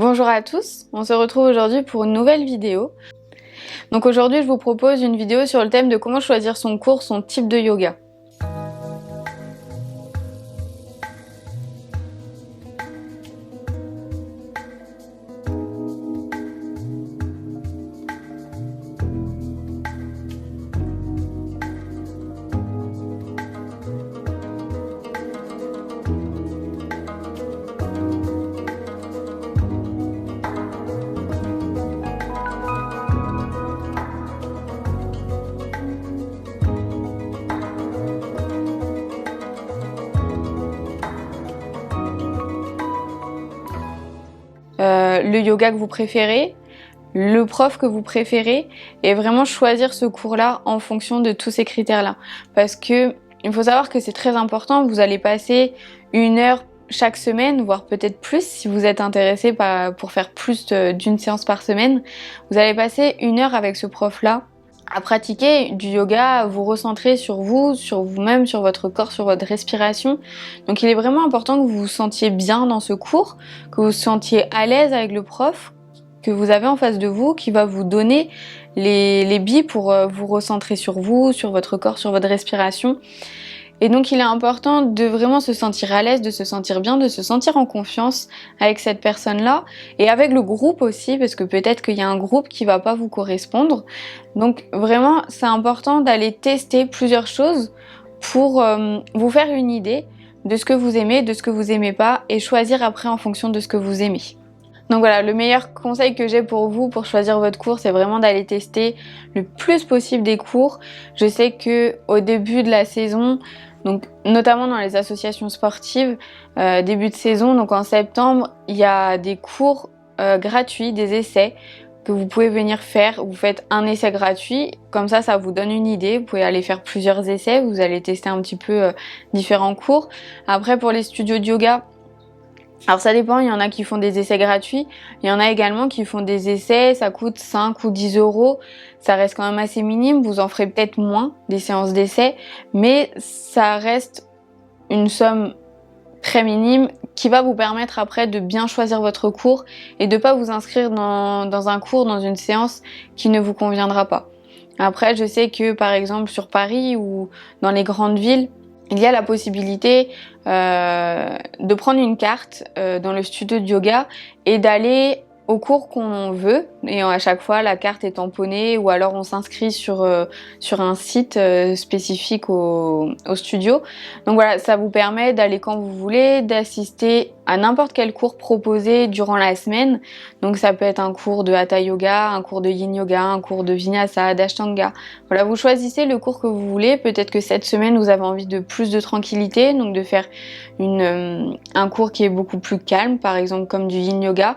Bonjour à tous, on se retrouve aujourd'hui pour une nouvelle vidéo. Donc aujourd'hui je vous propose une vidéo sur le thème de comment choisir son cours, son type de yoga. Le yoga que vous préférez, le prof que vous préférez et vraiment choisir ce cours-là en fonction de tous ces critères-là. Parce que il faut savoir que c'est très important, vous allez passer 1 heure chaque semaine, voire peut-être plus si vous êtes intéressé pour faire plus d'une séance par semaine. Vous allez passer 1 heure avec ce prof-là à pratiquer du yoga, à vous recentrer sur vous-même, sur votre corps, sur votre respiration. Donc il est vraiment important que vous vous sentiez bien dans ce cours, que vous vous sentiez à l'aise avec le prof que vous avez en face de vous, qui va vous donner les billes pour vous recentrer sur vous, sur votre corps, sur votre respiration. Et donc il est important de vraiment se sentir à l'aise, de se sentir bien, de se sentir en confiance avec cette personne-là et avec le groupe aussi, parce que peut-être qu'il y a un groupe qui va pas vous correspondre. Donc vraiment c'est important d'aller tester plusieurs choses pour vous faire une idée de ce que vous aimez, de ce que vous aimez pas et choisir après en fonction de ce que vous aimez. Donc voilà, le meilleur conseil que j'ai pour vous pour choisir votre cours, c'est vraiment d'aller tester le plus possible des cours. Je sais que au début de la saison, donc notamment dans les associations sportives, début de saison, donc en septembre, il y a des cours gratuits, des essais que vous pouvez venir faire. Vous faites un essai gratuit, comme ça vous donne une idée. Vous pouvez aller faire plusieurs essais, vous allez tester un petit peu différents cours. Après pour les studios de yoga, alors ça dépend, il y en a qui font des essais gratuits, il y en a également qui font des essais, ça coûte 5 ou 10 euros, ça reste quand même assez minime, vous en ferez peut-être moins des séances d'essais, mais ça reste une somme très minime qui va vous permettre après de bien choisir votre cours et de ne pas vous inscrire dans un cours, dans une séance qui ne vous conviendra pas. Après, je sais que par exemple sur Paris ou dans les grandes villes, il y a la possibilité de prendre une carte dans le studio de yoga et d'aller au cours qu'on veut, et à chaque fois la carte est tamponnée ou alors on s'inscrit sur un site spécifique au studio. Donc voilà, ça vous permet d'aller quand vous voulez, d'assister à n'importe quel cours proposé durant la semaine. Donc ça peut être un cours de Hatha Yoga, un cours de Yin Yoga, un cours de Vinyasa, d'Ashtanga. Voilà, vous choisissez le cours que vous voulez. Peut-être que cette semaine vous avez envie de plus de tranquillité, donc de faire un cours qui est beaucoup plus calme, par exemple comme du Yin Yoga.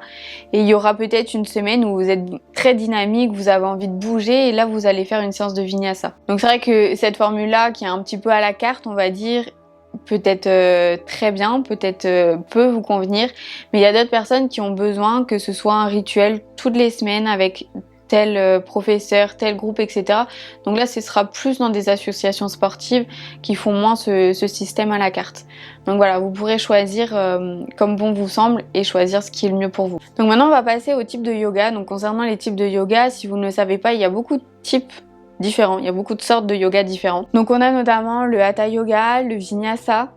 Et il y aura peut-être une semaine où vous êtes très dynamique, vous avez envie de bouger et là vous allez faire une séance de Vinyasa. Donc c'est vrai que cette formule-là qui est un petit peu à la carte, on va dire, peut-être très bien, peut-être peut vous convenir, mais il y a d'autres personnes qui ont besoin que ce soit un rituel toutes les semaines avec tel professeur, tel groupe, etc. Donc là, ce sera plus dans des associations sportives qui font moins ce système à la carte. Donc voilà, vous pourrez choisir comme bon vous semble et choisir ce qui est le mieux pour vous. Donc maintenant, on va passer au type de yoga. Donc concernant les types de yoga, si vous ne le savez pas, il y a beaucoup de types différents. Il y a beaucoup de sortes de yoga différents. Donc on a notamment le Hatha Yoga, le Vinyasa,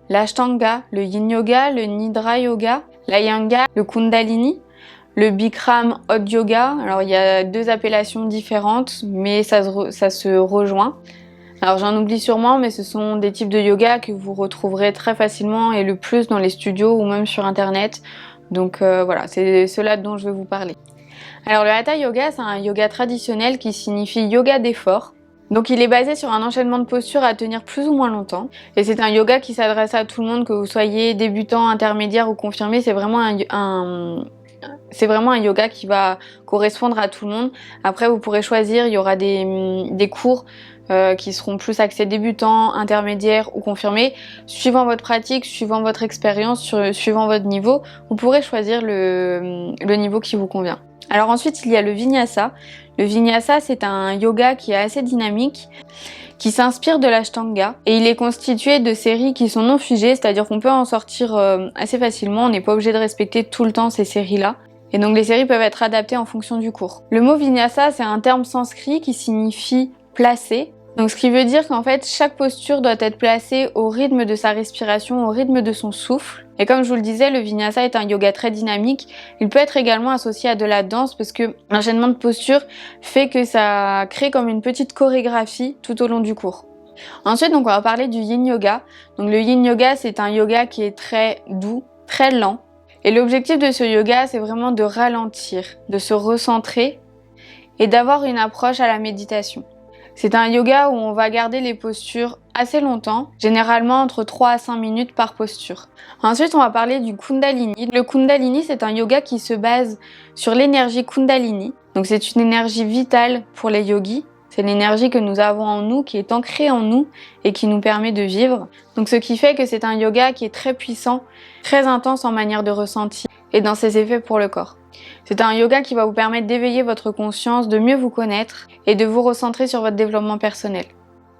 l'Ashtanga, le Yin Yoga, le Nidra Yoga, l'Iyengar, le Kundalini, le Bikram Hot Yoga. Alors il y a 2 appellations différentes, mais ça se rejoint. Alors j'en oublie sûrement, mais ce sont des types de yoga que vous retrouverez très facilement et le plus dans les studios ou même sur internet. Donc voilà, c'est cela dont je vais vous parler. Alors le Hatha Yoga, c'est un yoga traditionnel qui signifie yoga d'effort. Donc il est basé sur un enchaînement de postures à tenir plus ou moins longtemps. Et c'est un yoga qui s'adresse à tout le monde, que vous soyez débutant, intermédiaire ou confirmé. C'est vraiment un yoga qui va correspondre à tout le monde. Après vous pourrez choisir, il y aura des cours qui seront plus axés débutants, intermédiaires ou confirmés. Suivant votre pratique, suivant votre expérience, suivant votre niveau, vous pourrez choisir le niveau qui vous convient. Alors ensuite, il y a le Vinyasa. Le Vinyasa, c'est un yoga qui est assez dynamique, qui s'inspire de l'Ashtanga et il est constitué de séries qui sont non figées, c'est-à-dire qu'on peut en sortir assez facilement, on n'est pas obligé de respecter tout le temps ces séries-là. Et donc les séries peuvent être adaptées en fonction du cours. Le mot vinyasa, c'est un terme sanskrit qui signifie placer. Donc ce qui veut dire qu'en fait chaque posture doit être placée au rythme de sa respiration, au rythme de son souffle. Et comme je vous le disais, le vinyasa est un yoga très dynamique. Il peut être également associé à de la danse parce que l'enchaînement de postures fait que ça crée comme une petite chorégraphie tout au long du cours. Ensuite, donc on va parler du yin yoga. Donc le yin yoga, c'est un yoga qui est très doux, très lent. Et l'objectif de ce yoga, c'est vraiment de ralentir, de se recentrer et d'avoir une approche à la méditation. C'est un yoga où on va garder les postures assez longtemps, généralement entre 3 à 5 minutes par posture. Ensuite, on va parler du Kundalini. Le Kundalini, c'est un yoga qui se base sur l'énergie Kundalini. Donc c'est une énergie vitale pour les yogis. C'est l'énergie que nous avons en nous, qui est ancrée en nous et qui nous permet de vivre. Donc ce qui fait que c'est un yoga qui est très puissant, très intense en manière de ressenti et dans ses effets pour le corps. C'est un yoga qui va vous permettre d'éveiller votre conscience, de mieux vous connaître et de vous recentrer sur votre développement personnel.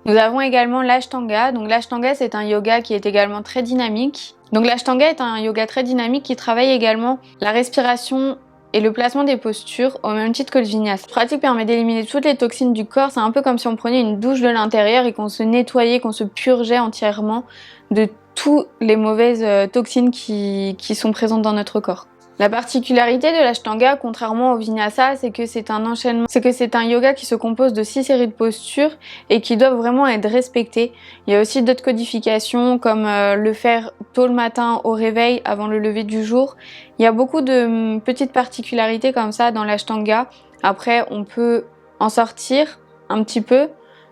Nous avons également l'Ashtanga. Donc l'Ashtanga, c'est un yoga qui est également très dynamique. Donc l'Ashtanga est un yoga très dynamique qui travaille également la respiration et le placement des postures au même titre que le vinyasa. Cette pratique permet d'éliminer toutes les toxines du corps. C'est un peu comme si on prenait une douche de l'intérieur et qu'on se nettoyait, qu'on se purgeait entièrement de toutes les mauvaises toxines qui sont présentes dans notre corps. La particularité de l'Ashtanga, contrairement au Vinyasa, c'est que c'est un enchaînement, c'est que c'est un yoga qui se compose de 6 séries de postures et qui doivent vraiment être respectées. Il y a aussi d'autres codifications comme le faire tôt le matin au réveil avant le lever du jour. Il y a beaucoup de petites particularités comme ça dans l'Ashtanga. Après, on peut en sortir un petit peu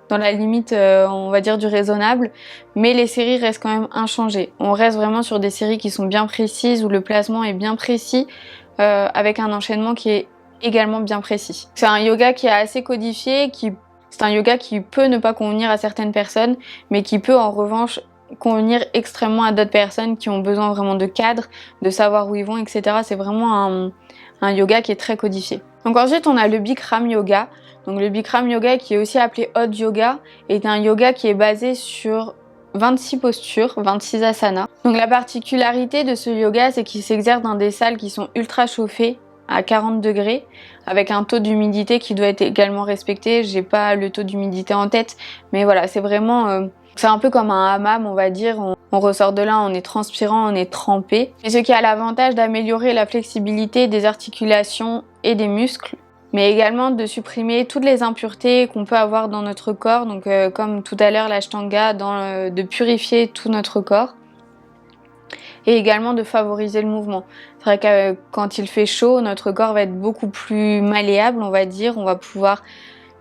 dans la limite, on va dire, du raisonnable, mais les séries restent quand même inchangées. On reste vraiment sur des séries qui sont bien précises, où le placement est bien précis, avec un enchaînement qui est également bien précis. C'est un yoga qui est assez codifié, c'est un yoga qui peut ne pas convenir à certaines personnes, mais qui peut en revanche convenir extrêmement à d'autres personnes qui ont besoin vraiment de cadre, de savoir où ils vont, etc. C'est vraiment un yoga qui est très codifié. Donc ensuite, on a le Bikram yoga. Donc le Bikram yoga, qui est aussi appelé Hot yoga, est un yoga qui est basé sur 26 postures, 26 asanas. Donc la particularité de ce yoga, c'est qu'il s'exerce dans des salles qui sont ultra chauffées, à 40 degrés, avec un taux d'humidité qui doit être également respecté. J'ai pas le taux d'humidité en tête, mais voilà, c'est vraiment... c'est un peu comme un hammam, on va dire. On ressort de là, on est transpirant, on est trempé. Et ce qui a l'avantage d'améliorer la flexibilité des articulations et des muscles, mais également de supprimer toutes les impuretés qu'on peut avoir dans notre corps. Donc comme tout à l'heure l'Ashtanga, de purifier tout notre corps. Et également de favoriser le mouvement. C'est vrai que quand il fait chaud, notre corps va être beaucoup plus malléable, on va dire. On va pouvoir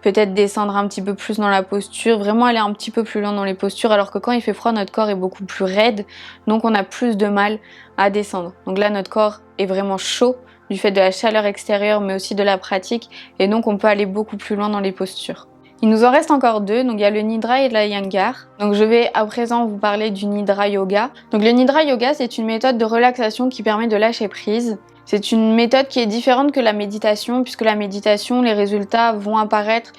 peut-être descendre un petit peu plus dans la posture, vraiment aller un petit peu plus loin dans les postures, alors que quand il fait froid, notre corps est beaucoup plus raide, donc on a plus de mal à descendre. Donc là, notre corps est vraiment chaud du fait de la chaleur extérieure, mais aussi de la pratique, et donc on peut aller beaucoup plus loin dans les postures. Il nous en reste encore deux, donc il y a le Nidra et le Iyengar. Donc je vais à présent vous parler du Nidra Yoga. Donc le Nidra Yoga, c'est une méthode de relaxation qui permet de lâcher prise. C'est une méthode qui est différente que la méditation, puisque la méditation, les résultats vont apparaître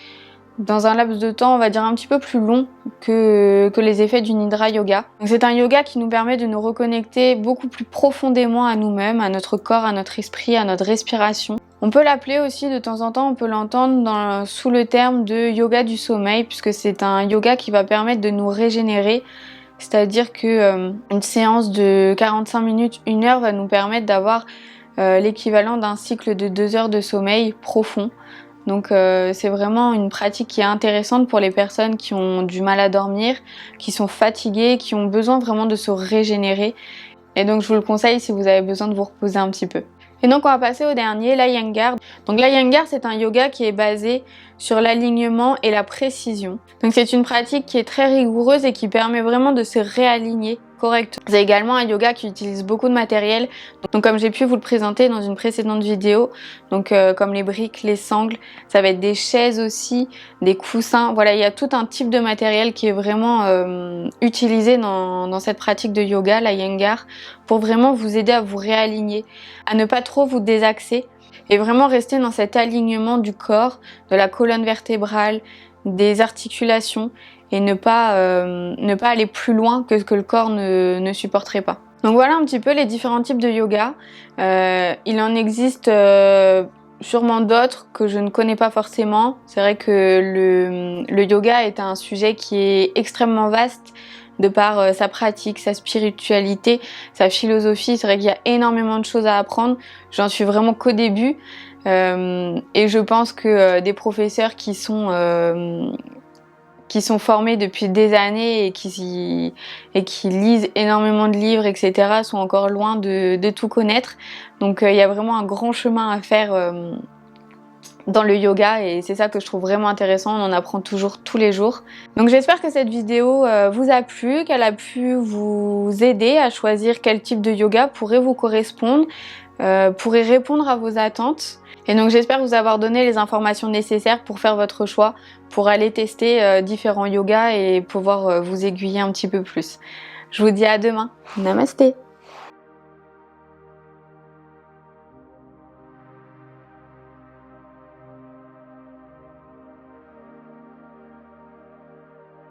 dans un laps de temps, on va dire un petit peu plus long que les effets du Nidra Yoga. C'est un yoga qui nous permet de nous reconnecter beaucoup plus profondément à nous-mêmes, à notre corps, à notre esprit, à notre respiration. On peut l'appeler aussi de temps en temps, on peut l'entendre sous le terme de yoga du sommeil, puisque c'est un yoga qui va permettre de nous régénérer. C'est-à-dire que une séance de 45 minutes, 1 heure va nous permettre d'avoir l'équivalent d'un cycle de 2 heures de sommeil profond. Donc c'est vraiment une pratique qui est intéressante pour les personnes qui ont du mal à dormir, qui sont fatiguées, qui ont besoin vraiment de se régénérer. Et donc je vous le conseille si vous avez besoin de vous reposer un petit peu. Et donc on va passer au dernier, l'Iyengar. Donc l'Iyengar, c'est un yoga qui est basé sur l'alignement et la précision. Donc c'est une pratique qui est très rigoureuse et qui permet vraiment de se réaligner correctement. C'est également un yoga qui utilise beaucoup de matériel. Donc comme j'ai pu vous le présenter dans une précédente vidéo, donc comme les briques, les sangles, ça va être des chaises aussi, des coussins. Voilà, il y a tout un type de matériel qui est vraiment utilisé dans cette pratique de yoga, l'Iyengar, pour vraiment vous aider à vous réaligner, à ne pas trop vous désaxer et vraiment rester dans cet alignement du corps, de la colonne vertébrale, des articulations et ne pas aller plus loin que ce que le corps ne supporterait pas. Donc voilà un petit peu les différents types de yoga. Il en existe sûrement d'autres que je ne connais pas forcément. C'est vrai que le yoga est un sujet qui est extrêmement vaste de par sa pratique, sa spiritualité, sa philosophie. C'est vrai qu'il y a énormément de choses à apprendre. J'en suis vraiment qu'au début. Et je pense que des professeurs qui sont formés depuis des années et qui lisent énormément de livres, etc., sont encore loin de tout connaître. Donc il y a vraiment un grand chemin à faire dans le yoga et c'est ça que je trouve vraiment intéressant, on en apprend toujours tous les jours. Donc j'espère que cette vidéo vous a plu, qu'elle a pu vous aider à choisir quel type de yoga pourrait vous correspondre, pourrait répondre à vos attentes. Et donc j'espère vous avoir donné les informations nécessaires pour faire votre choix, pour aller tester différents yogas et pouvoir vous aiguiller un petit peu plus. Je vous dis à demain. Namasté.